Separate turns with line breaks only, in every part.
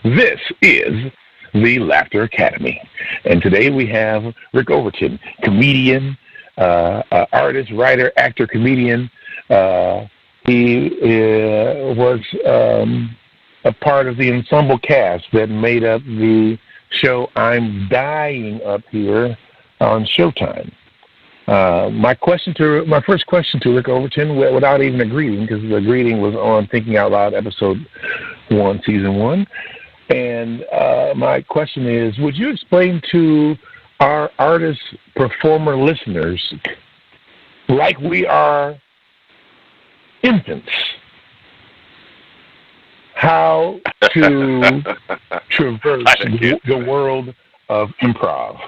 This is the Laughter Academy. And today we have Rick Overton, comedian, artist, writer, actor, comedian. He was a part of the ensemble cast that made up the show I'm Dying Up Here on Showtime. My first question to Rick Overton, without even a greeting, because the greeting was on Thinking Out Loud, episode 1, season 1. And my question is, would you explain to our artist performer listeners, like we are infants, how to traverse the world of improv?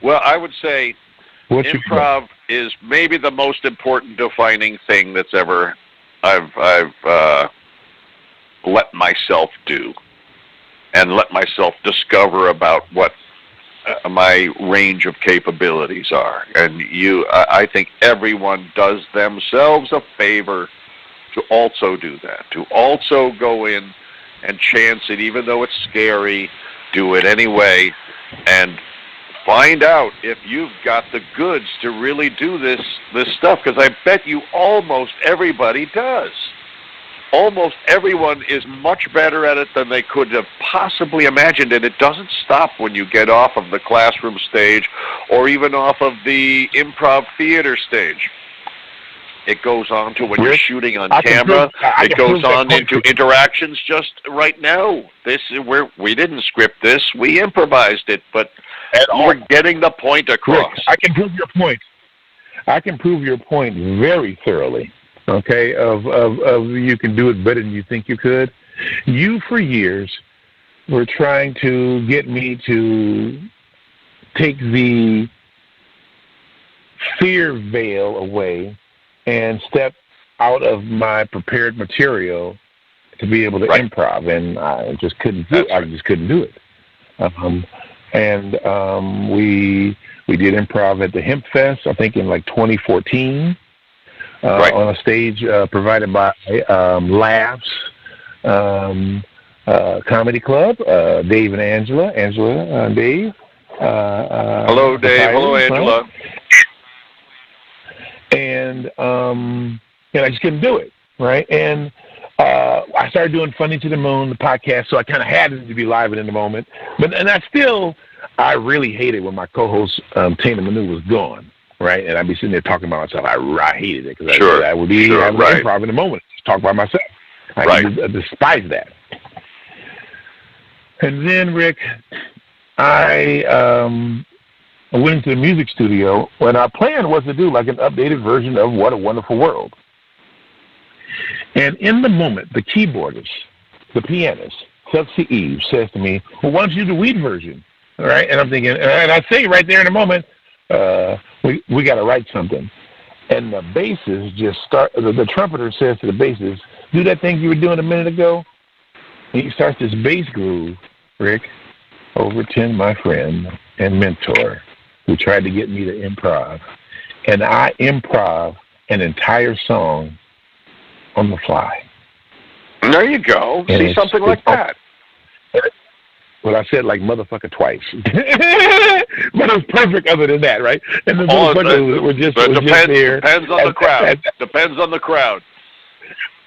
Well, I would say improv is maybe the most important defining thing that's ever I've let myself do and let myself discover about what my range of capabilities are. And I think everyone does themselves a favor to also do that, to also go in and chance it, even though it's scary, do it anyway, and find out if you've got the goods to really do this stuff, because I bet you almost everybody does. Almost everyone is much better at it than they could have possibly imagined, and it doesn't stop when you get off of the classroom stage or even off of the improv theater stage. It goes on to when you're shooting on camera. It goes on into interactions just right now. We didn't script this. We improvised it, but we're getting the point across.
Rick, I can prove your point. I can prove your point very thoroughly. Okay, of you can do it better than you think you could. You, for years, were trying to get me to take the fear veil away and step out of my prepared material to be able to improv, and I just couldn't do it. I just couldn't do it. We did improv at the Hemp Fest, I think in like 2014, on a stage provided by Laughs Comedy Club, Dave and Angela. Dave.
Hello, Dave. Hello, Angela.
And I just couldn't do it, right? And I started doing Funny to the Moon, the podcast, so I kind of had it to be live and in the moment. I really hated when my co-host, Tina Manu, was gone, right? And I'd be sitting there talking about myself. I hated it because I would be having improv in the moment, just talk by myself. I despise that. And then, Rick, I went into the music studio when our plan was to do like an updated version of What a Wonderful World. And in the moment, the keyboardist, the pianist, Chelsea Eve, says to me, well, why don't you do the weed version? All right? And I'm thinking, and I say right there in the moment, we got to write something. And the bassist the trumpeter says to the bassist, do that thing you were doing a minute ago. And he starts this bass groove, Rick Overton, my friend and mentor, who tried to get me to improv. And I improv an entire song on the fly.
There you go. And see something like that.
Well, I said like motherfucker twice. But it was perfect other than that, right? And the motherfucker was just there.
Depends on the crowd. Depends on the crowd.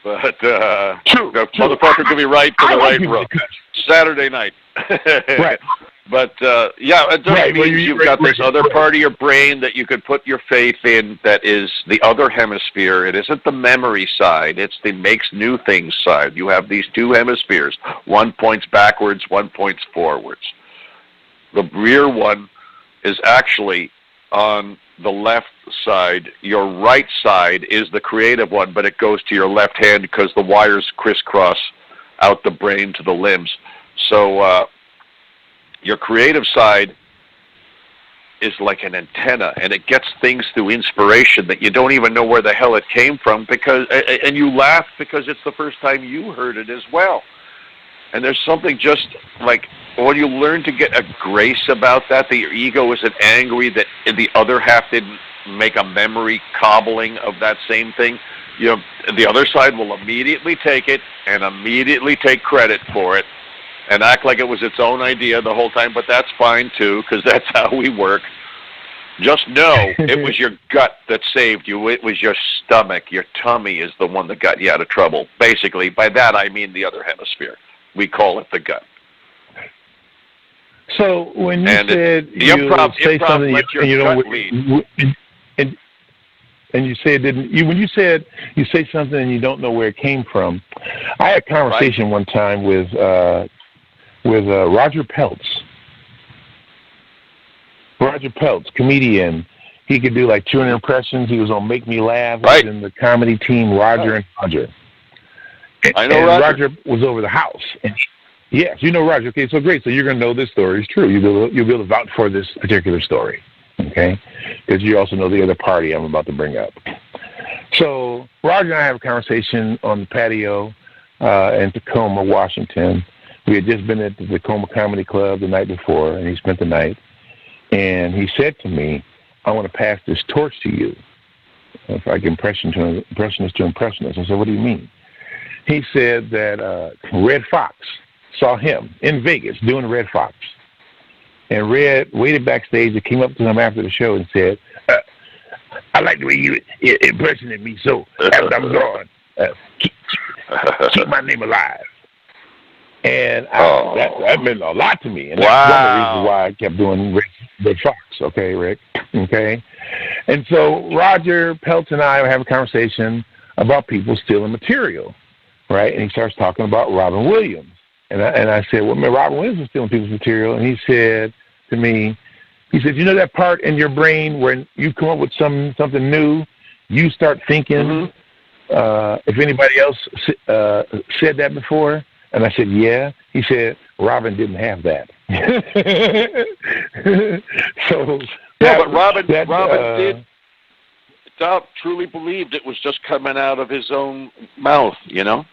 But the motherfucker could be right for the right room. Saturday night.
Right.
But, it doesn't mean you've got this other part of your brain that you could put your faith in that is the other hemisphere. It isn't the memory side. It's the makes new things side. You have these two hemispheres. One points backwards, one points forwards. The rear one is actually on the left side. Your right side is the creative one, but it goes to your left hand because the wires crisscross out the brain to the limbs. So, your creative side is like an antenna, and it gets things through inspiration that you don't even know where the hell it came from, and you laugh because it's the first time you heard it as well. And there's something just like when you learn to get a grace about that your ego isn't angry that the other half didn't make a memory cobbling of that same thing. the other side will immediately take it and immediately take credit for it and act like it was its own idea the whole time, but that's fine too, because that's how we work. Just know it was your gut that saved you. It was your stomach. Your tummy is the one that got you out of trouble. Basically, by that I mean the other hemisphere. We call it the gut.
So when you said you say something and you don't lead. And you say it didn't. When you said you say something and you don't know where it came from, I had a conversation one time with Roger Peltz. Roger Peltz, comedian. He could do like 200 impressions. He was on Make Me Laugh. He was in the comedy team Roger and Roger.
I know
and
Roger.
Roger was over the house. And yes, you know Roger. Okay, so great. So you're going to know this story is true. You'll be able to vouch for this particular story. Okay, because you also know the other party I'm about to bring up. So Roger and I have a conversation on the patio in Tacoma, Washington. We had just been at the Tacoma Comedy Club the night before, and he spent the night. And he said to me, "I want to pass this torch to you. If I get impressionist to impressionist." I said, "What do you mean?" He said that Red Fox saw him in Vegas doing Red Fox. And Red waited backstage and came up to him after the show and said, "I like the way you impersonated me, so after I'm gone, keep my name alive." And that meant a lot to me. And that's one of the reasons why I kept doing Red Fox, okay, Rick? Okay? And so Roger Peltz and I have a conversation about people stealing material, right? And he starts talking about Robin Williams. And I said, "Well, man, Robin Williams was stealing people's material." And he said to me, he said, "You know that part in your brain when you come up with something new, you start thinking if anybody else said that before?" And I said, "Yeah." He said, "Robin didn't have that." So
but Robin did. Doug truly believed it was just coming out of his own mouth, you know.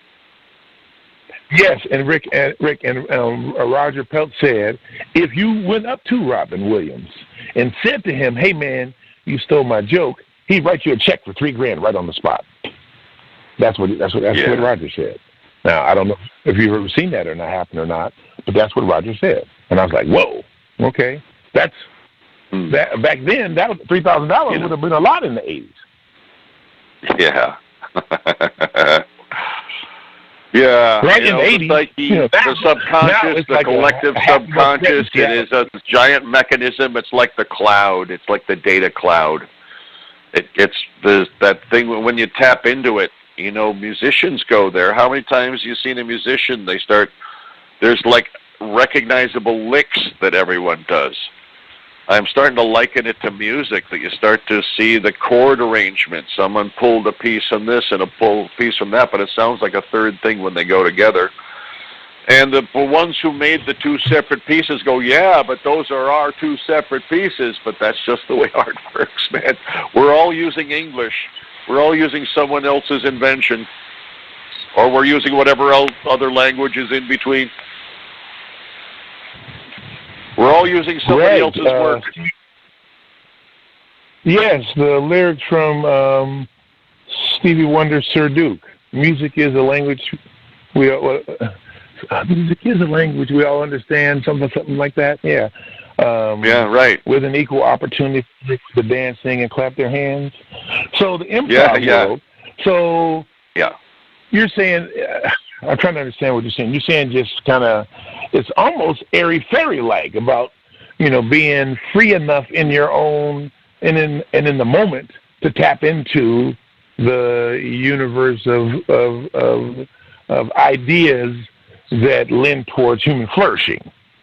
Yes, and Rick and Roger Peltz said, if you went up to Robin Williams and said to him, "Hey man, you stole my joke," he'd write you a check for $3,000 right on the spot. That's what Roger said. Now I don't know if you've ever seen that or not happen or not, but that's what Roger said, and I was like, "Whoa, okay, that's that." Back then, that was $3,000 would have been a lot in the '80s.
Yeah. Yeah,
right in the '80s,
like the subconscious, the collective subconscious. It is a giant mechanism. It's like the cloud. It's like the data cloud. It's that thing when you tap into it. You know, musicians go there. How many times have you seen a musician? There's like recognizable licks that everyone does. I'm starting to liken it to music, that you start to see the chord arrangement. Someone pulled a piece from this and a piece from that, but it sounds like a third thing when they go together. And the ones who made the two separate pieces go, "Yeah, but those are our two separate pieces." But that's just the way art works, man. We're all using English. We're all using someone else's invention. Or we're using whatever else other language is in between. We're all using somebody else's work. Yes,
the lyrics from Stevie Wonder's Sir Duke. Music is a language we all understand. Something like that. Yeah.
Yeah, right.
With an equal opportunity to dance, sing, and clap their hands. So the improv world. So you're saying, I'm trying to understand what you're saying. You're saying just kind of, it's almost airy-fairy-like about, being free enough in your own and in the moment to tap into the universe of ideas that lend towards human flourishing.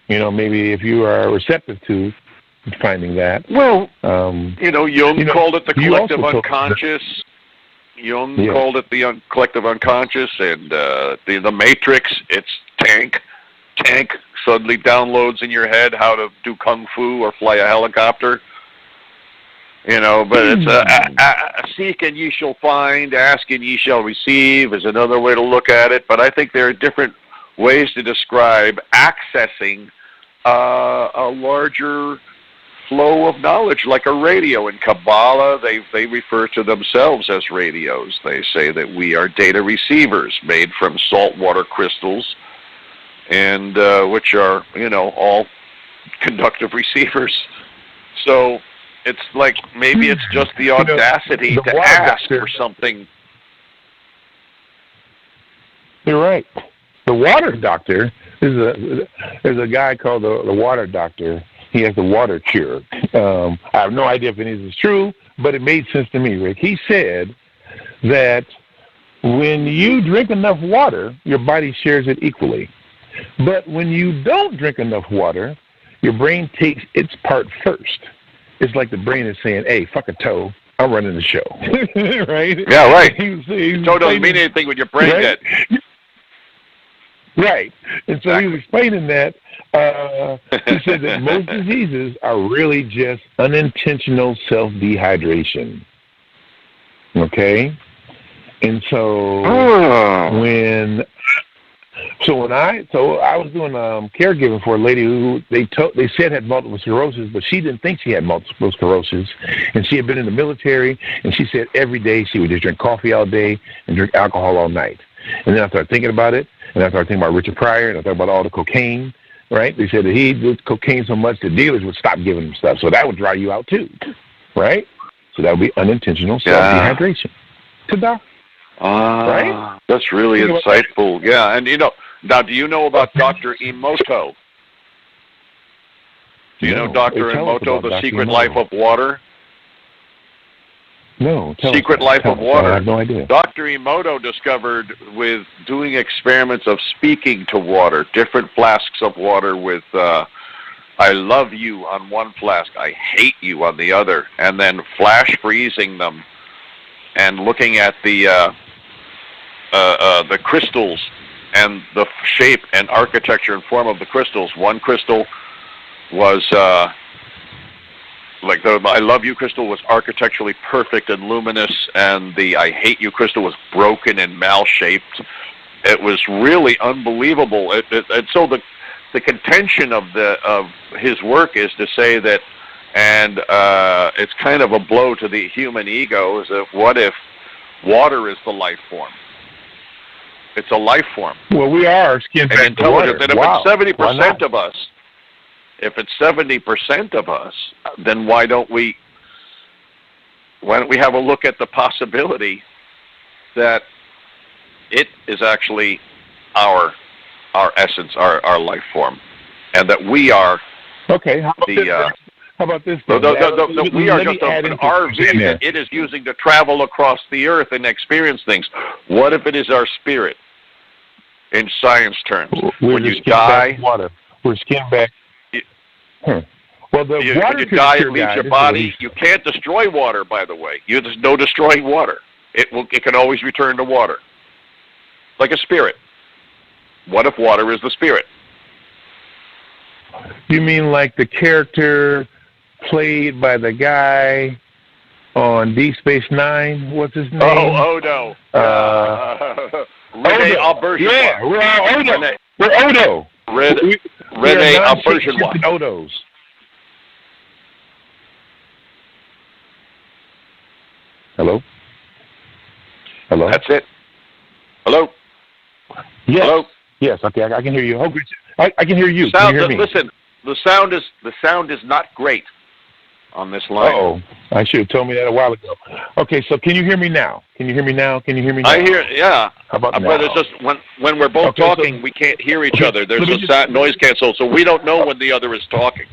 Maybe if you are receptive to finding that.
Well, Jung called it the collective unconscious. Jung called it the collective unconscious, and the Matrix. It's Tank suddenly downloads in your head how to do kung fu or fly a helicopter. But it's seek and ye shall find, ask and ye shall receive is another way to look at it. But I think there are different ways to describe accessing a larger flow of knowledge like a radio. In Kabbalah, they refer to themselves as radios. They say that we are data receivers made from saltwater crystals, and which are, all conductive receivers. So it's like maybe it's just the audacity to ask for something.
You're right. The water doctor there's a guy called the water doctor. He has the water cure. I have no idea if any of this is true, but it made sense to me, Rick. He said that when you drink enough water, your body shares it equally. But when you don't drink enough water, your brain takes its part first. It's like the brain is saying, hey, fuck a toe, I'm running the show. Right?
Yeah, right. Toe doesn't mean anything with your brain
right?
dead.
Right. And so he was explaining that. He said that most diseases are really just unintentional self-dehydration. Okay? And so I was doing caregiving for a lady who they said had multiple sclerosis, but she didn't think she had multiple sclerosis, and she had been in the military, and she said every day she would just drink coffee all day and drink alcohol all night. And then I started thinking about it, and I started thinking about Richard Pryor, and I thought about all the cocaine, right? They said that he did cocaine so much the dealers would stop giving him stuff, so that would dry you out too, right? So that would be unintentional self-dehydration. Ta-da. Right?
That's really insightful. Yeah, and now do you know about Dr. Emoto? Do you know Dr. Emoto, The Secret Life of Water?
No.
Secret Life of Water.
I have no idea.
Dr. Emoto discovered with doing experiments of speaking to water, different flasks of water with I love you on one flask, I hate you on the other, and then flash freezing them and looking at the crystals and the shape and architecture and form of the crystals. One crystal was like the I love you crystal was architecturally perfect and luminous, and the I hate you crystal was broken and mal-shaped. It was really unbelievable. And so the contention of his work is to say that, and it's kind of a blow to the human ego, is that what if water is the life form? It's a life form.
Well, we are skin
and intelligent. And if it's 70% of us, if it's 70% of us, then why don't we have a look at the possibility that it is actually our essence, our life form, and that we are
okay. How about this?
We are just an RV that it is using to travel across the earth and experience things. What if it is our spirit? In science terms, when you die,
we're skin back. Well, when you
die, it leaves your body. You can't destroy water, by the way. There's no destroying water. It can always return to water, like a spirit. What if water is the spirit?
You mean like the character played by the guy on Deep Space Nine? What's his name?
Oh, Odo. Rene Aubergine.
Yeah, we're Odo. We're Odo.
Rene Aubergine.
Odos. Hello? Hello?
That's it. Hello?
Yes.
Hello?
Yes, okay, I can hear you. I can hear you.
Can
you hear me?
Listen, the sound is not great on this line.
Uh-oh. I should have told me that a while ago. Okay, so can you hear me now? Can you hear me now?
I hear, yeah.
How about now?
But it's just when we're both talking, we can't hear each other. There's a noise cancel, so we don't know when the other is talking.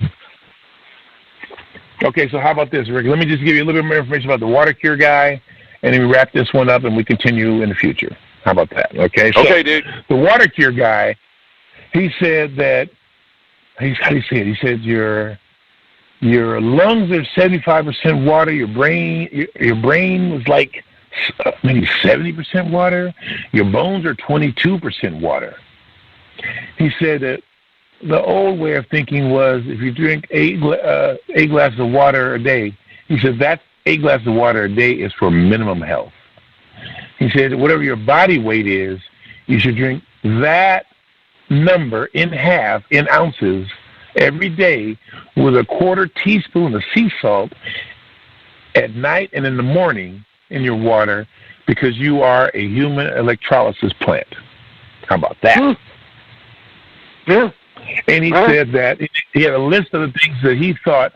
Okay, so how about this, Rick? Let me just give you a little bit more information about the water cure guy, and then we wrap this one up and we continue in the future. How about that? Okay, so
okay, dude.
The water cure guy, he said that, he said your lungs are 75% water. Your brain was like maybe 70% water. Your bones are 22% water. He said that the old way of thinking was if you drink 8 glasses of water a day, he said that 8 glasses of water a day is for minimum health. He said whatever your body weight is, you should drink that number in half in ounces every day with a quarter teaspoon of sea salt at night and in the morning in your water because you are a human electrolysis plant. How about that?
Yeah.
And he said that he had a list of the things that he thought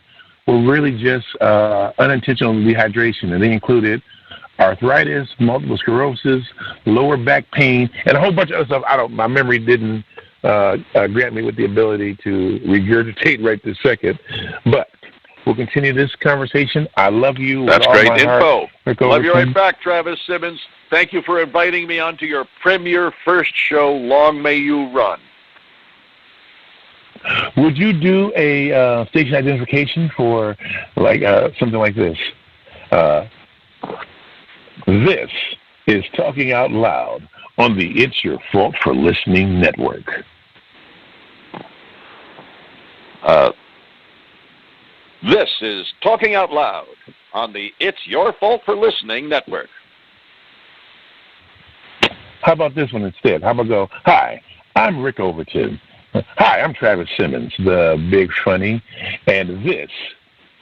were really just unintentional dehydration, and they included arthritis, multiple sclerosis, lower back pain, and a whole bunch of other stuff. My memory didn't grant me with the ability to regurgitate right this second, but we'll continue this conversation. I love you.
That's
with
great
all my
info.
Heart.
Love you right back, Travis Simmons. Thank you for inviting me onto your premier first show. Long may you run.
Would you do a station identification for like something like this? This is Talking Out Loud on the It's Your Fault for Listening network.
This is Talking Out Loud on the It's Your Fault for Listening network.
How about this one instead? How about go, hi, I'm Rick Overton. Hi, I'm Travis Simmons, the Big Funny, and this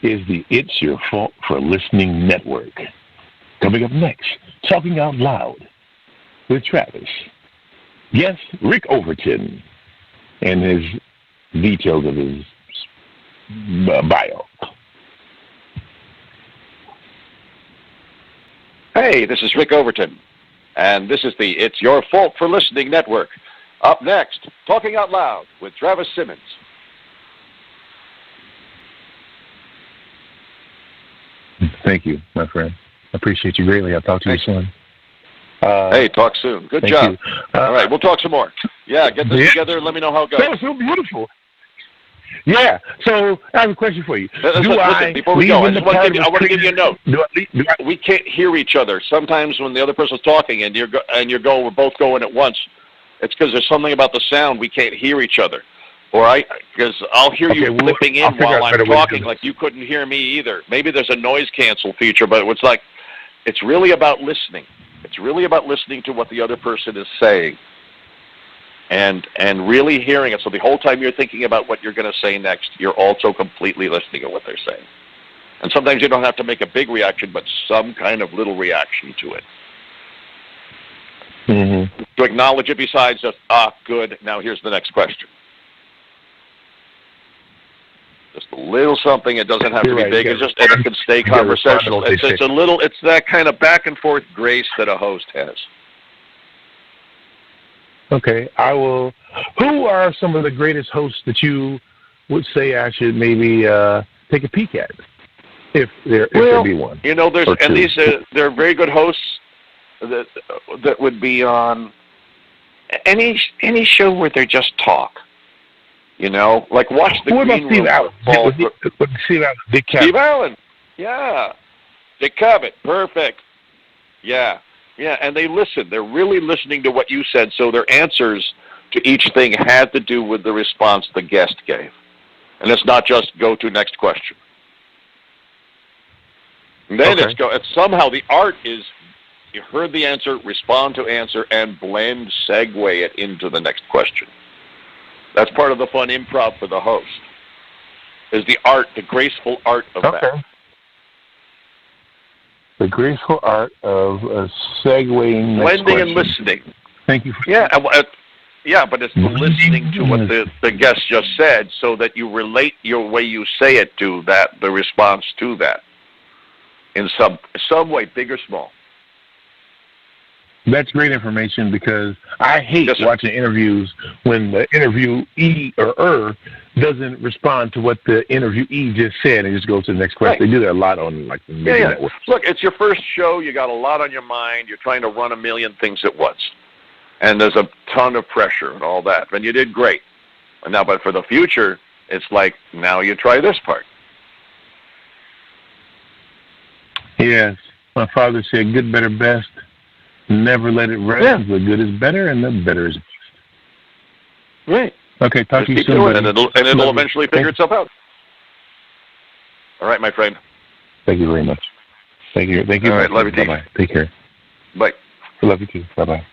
is the It's Your Fault for Listening network. Coming up next, Talking Out Loud with Travis. Yes, Rick Overton and his details of his bio.
Hey, this is Rick Overton, and this is the It's Your Fault for Listening network. Up next, Talking Out Loud with Travis Simmons.
Thank you, my friend. I appreciate you greatly. I'll talk to you soon.
Hey, talk soon. Good job. All right, we'll talk some more. Yeah, get this together and let me know how it goes.
That was so beautiful. Yeah, so I have a question for you.
Listen, before we go, I want to give you a note. We can't hear each other. Sometimes when the other person's talking and we're both going at once, it's because there's something about the sound we can't hear each other. Because I'll hear you flipping in while I'm talking like you couldn't hear me either. Maybe there's a noise cancel feature, but it's really about listening. It's really about listening to what the other person is saying and really hearing it. So the whole time you're thinking about what you're going to say next, you're also completely listening to what they're saying. And sometimes you don't have to make a big reaction, but some kind of little reaction to it.
Mm-hmm.
To acknowledge it besides just, good, now here's the next question. Just a little something. It doesn't have to be big. And it can stay conversational. It's that kind of back and forth grace that a host has.
Okay, I will. Who are some of the greatest hosts that you would say I should maybe take a peek at, if there be one?
You know, they're very good hosts that would be on any show where they just talk. You know, like watch the
What
Green
about Steve Allen?
Steve Allen, Dick Cavett. Steve Allen, yeah. Dick Cavett, perfect. Yeah, and they listen. They're really listening to what you said, so their answers to each thing had to do with the response the guest gave. And it's not just go to next question. And then it's somehow the art is you heard the answer, respond to answer, and blend, segue it into the next question. That's part of the fun improv for the host, is the art, the graceful art of that.
The graceful art of segueing.
Blending and listening.
Thank you.
But it's the listening to what the guest just said so that you relate your way you say it to that, the response to that, in some way, big or small.
That's great information because I hate watching interviews when the interviewee doesn't respond to what the interviewee just said and just goes to the next question. Right. They do that a lot on like the media network.
Look, it's your first show. You got a lot on your mind. You're trying to run a million things at once, and there's a ton of pressure and all that. And you did great. But for the future, it's like now you try this part.
Yes, my father said, "Good, better, best." Never let it rest. Yeah. The good is better, and the better is best.
Right.
Okay, talk to you soon.
And it'll eventually figure itself out. All right, my friend.
Thank you very much. Thank you.
All right, love you too.
Bye-bye. Take care.
Bye.
I love you too. Bye-bye.